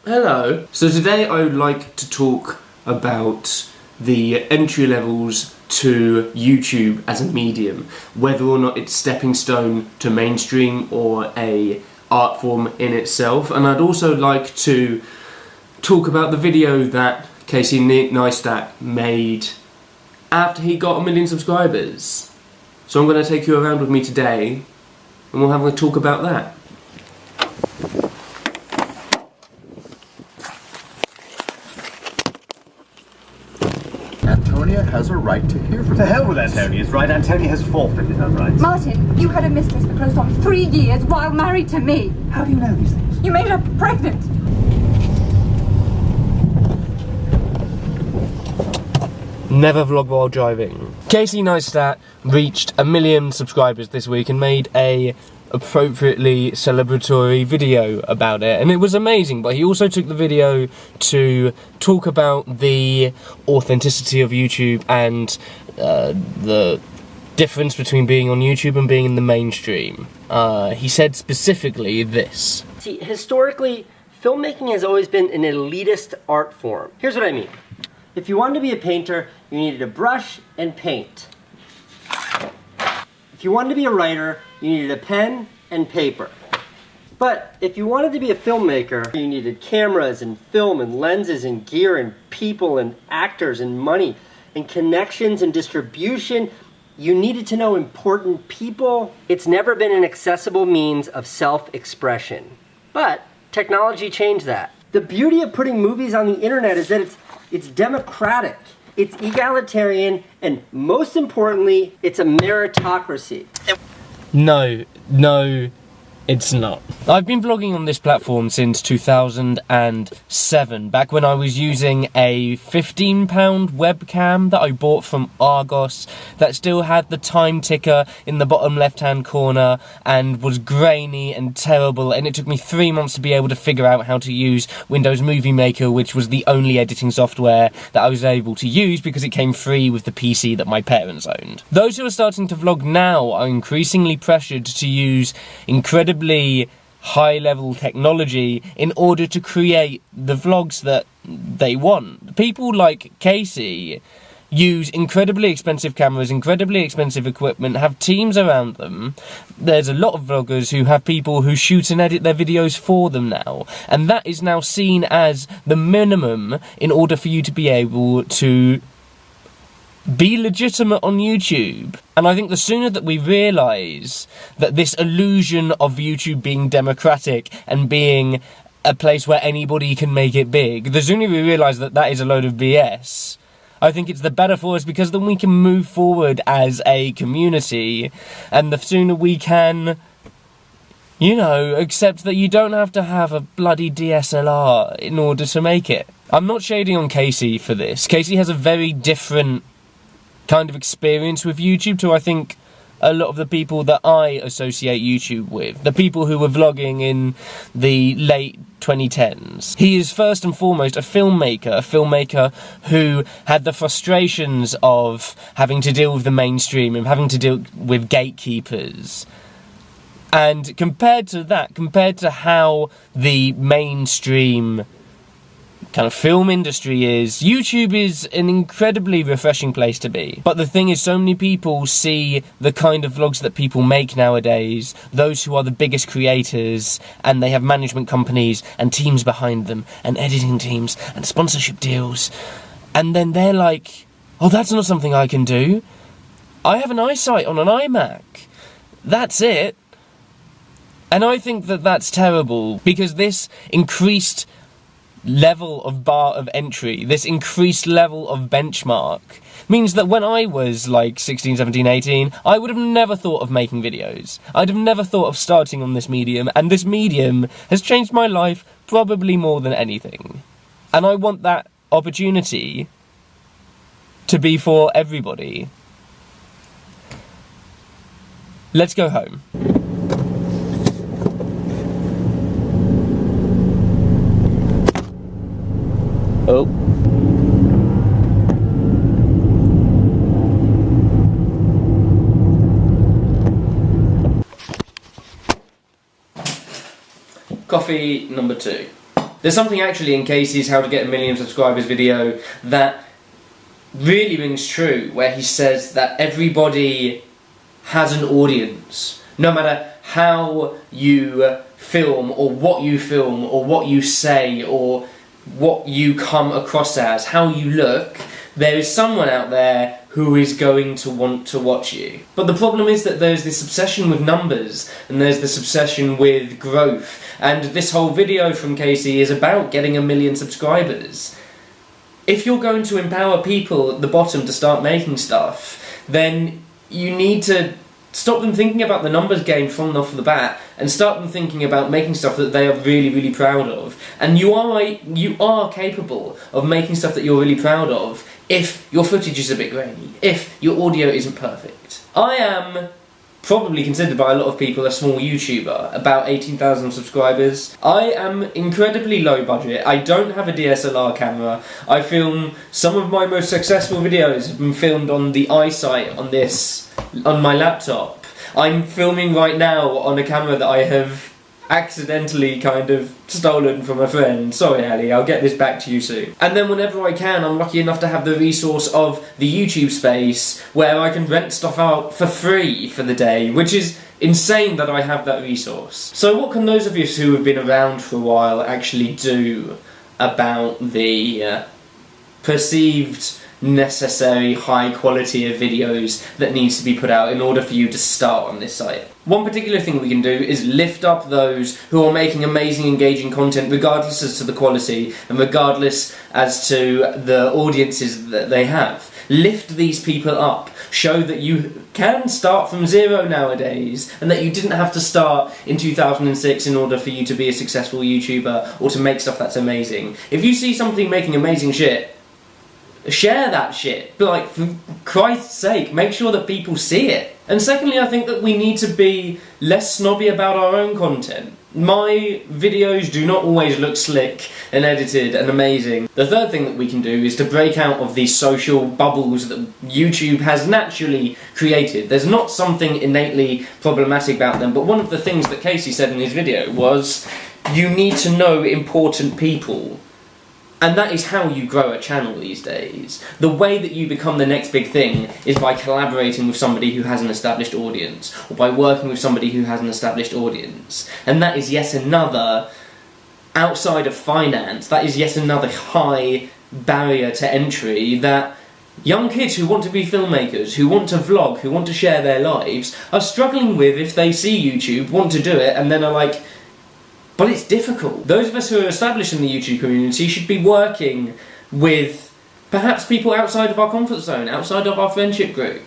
Hello. So today I would like to talk about the entry levels to YouTube as a medium, whether or not it's stepping stone to mainstream or a art form in itself. And I'd also like to talk about the video that Casey Neistat made after he got 1 million subscribers. So I'm going to take you around with me today and we'll have a talk about that. Antonia has a right to hear from To hell with Antonia's right. Antonia has forfeited her rights. Martin, you had a mistress for close on 3 years while married to me. How do you know these things? You made her pregnant. Never vlog while driving. Casey Neistat reached 1 million subscribers this week and made a appropriately celebratory video about it, and it was amazing. But he also took the video to talk about the authenticity of YouTube and the difference between being on YouTube and being in the mainstream. He said specifically this. See, historically, filmmaking has always been an elitist art form. Here's what I mean. If you wanted to be a painter, you needed a brush and paint. If you wanted to be a writer, you needed a pen and paper. But if you wanted to be a filmmaker, you needed cameras and film and lenses and gear and people and actors and money and connections and distribution. You needed to know important people. It's never been an accessible means of self-expression. But technology changed that. The beauty of putting movies on the internet is that it's democratic. It's egalitarian, and most importantly, it's a meritocracy. No, it's not. I've been vlogging on this platform since 2007, back when I was using a £15 webcam that I bought from Argos that still had the time ticker in the bottom left-hand corner and was grainy and terrible, and it took me 3 months to be able to figure out how to use Windows Movie Maker, which was the only editing software that I was able to use because it came free with the PC that my parents owned. Those who are starting to vlog now are increasingly pressured to use incredibly high-level technology in order to create the vlogs that they want. People like Casey use incredibly expensive cameras, incredibly expensive equipment, have teams around them. There's a lot of vloggers who have people who shoot and edit their videos for them now, and that is now seen as the minimum in order for you to be able to be legitimate on YouTube. And I think the sooner that we realise that this illusion of YouTube being democratic and being a place where anybody can make it big, the sooner we realise that that is a load of BS, I think it's the better for us, because then we can move forward as a community, and the sooner we can, you know, accept that you don't have to have a bloody DSLR in order to make it. I'm not shading on Casey for this. Casey has a very different kind of experience with YouTube to, I think, a lot of the people that I associate YouTube with. The people who were vlogging in the late 2010s. He is first and foremost a filmmaker who had the frustrations of having to deal with the mainstream and having to deal with gatekeepers. And compared to how the mainstream kind of film industry is, YouTube is an incredibly refreshing place to be. But the thing is, so many people see the kind of vlogs that people make nowadays, those who are the biggest creators, and they have management companies and teams behind them, and editing teams, and sponsorship deals, and then they're like, oh, that's not something I can do. I have an eyesight on an iMac. That's it. And I think that that's terrible, because this increased level of bar of entry, this increased level of benchmark, means that when I was like 16, 17, 18, I would have never thought of making videos. I'd have never thought of starting on this medium, and this medium has changed my life probably more than anything. And I want that opportunity to be for everybody. Let's go home. Coffee number 2. There's something actually in Casey's How to Get a Million Subscribers video that really rings true, where he says that everybody has an audience. No matter how you film, or what you say, or what you come across as, how you look, there is someone out there who is going to want to watch you. But the problem is that there's this obsession with numbers, and there's this obsession with growth, and this whole video from Casey is about getting 1 million subscribers. If you're going to empower people at the bottom to start making stuff, then you need to stop them thinking about the numbers game from off the bat, and start them thinking about making stuff that they are really, really proud of. And you are capable of making stuff that you're really proud of if your footage is a bit grainy, if your audio isn't perfect. I am probably considered by a lot of people a small YouTuber, about 18,000 subscribers. I am incredibly low budget. I don't have a DSLR camera. I film some of my most successful videos have been filmed on the iSight on my laptop. I'm filming right now on a camera that I have accidentally kind of stolen from a friend. Sorry Ali, I'll get this back to you soon. And then whenever I can, I'm lucky enough to have the resource of the YouTube space where I can rent stuff out for free for the day, which is insane that I have that resource. So what can those of you who have been around for a while actually do about the perceived necessary high quality of videos that needs to be put out in order for you to start on this site? One particular thing we can do is lift up those who are making amazing, engaging content, regardless as to the quality and regardless as to the audiences that they have. Lift these people up. Show that you can start from zero nowadays, and that you didn't have to start in 2006 in order for you to be a successful YouTuber or to make stuff that's amazing. If you see somebody making amazing shit, share that shit. Like, for Christ's sake, make sure that people see it. And secondly, I think that we need to be less snobby about our own content. My videos do not always look slick and edited and amazing. The third thing that we can do is to break out of these social bubbles that YouTube has naturally created. There's not something innately problematic about them, but one of the things that Casey said in his video was, you need to know important people. And that is how you grow a channel these days. The way that you become the next big thing is by collaborating with somebody who has an established audience, or by working with somebody who has an established audience. And that is yet another, outside of finance, that is yet another high barrier to entry that young kids who want to be filmmakers, who want to vlog, who want to share their lives, are struggling with if they see YouTube, want to do it, and then are like, but it's difficult. Those of us who are established in the YouTube community should be working with perhaps people outside of our comfort zone, outside of our friendship group.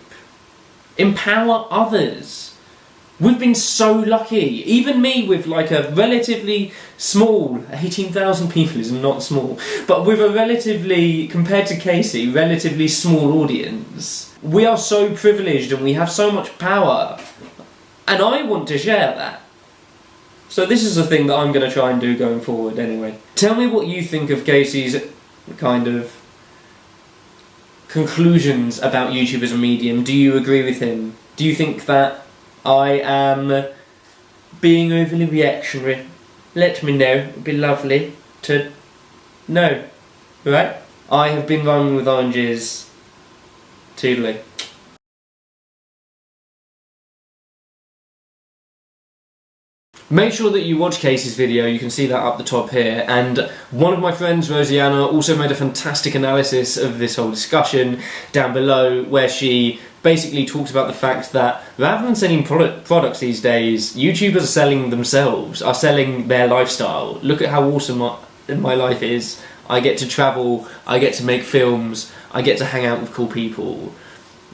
Empower others. We've been so lucky. Even me with like a relatively small, 18,000 people is not small, but with a relatively, compared to Casey, relatively small audience. We are so privileged and we have so much power. And I want to share that. So this is a thing that I'm going to try and do going forward anyway. Tell me what you think of Casey's kind of conclusions about YouTube as a medium. Do you agree with him? Do you think that I am being overly reactionary? Let me know. It'd be lovely to know. Right? I have been Rhyming with Oranges. Toodaloo. Make sure that you watch Casey's video, you can see that up the top here, and one of my friends, Rosianna, also made a fantastic analysis of this whole discussion down below, where she basically talks about the fact that rather than selling products these days, YouTubers are selling themselves, are selling their lifestyle. Look at how awesome my life is. I get to travel, I get to make films, I get to hang out with cool people.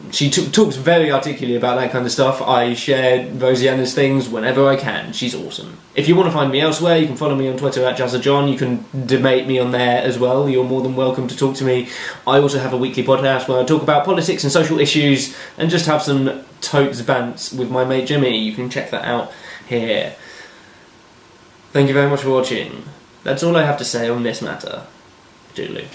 She talks very articulately about that kind of stuff. I share Rosianna's things whenever I can. She's awesome. If you want to find me elsewhere, you can follow me on Twitter at JazzaJohn. You can debate me on there as well. You're more than welcome to talk to me. I also have a weekly podcast where I talk about politics and social issues and just have some totes bants with my mate Jimmy. You can check that out here. Thank you very much for watching. That's all I have to say on this matter. Toodaloo.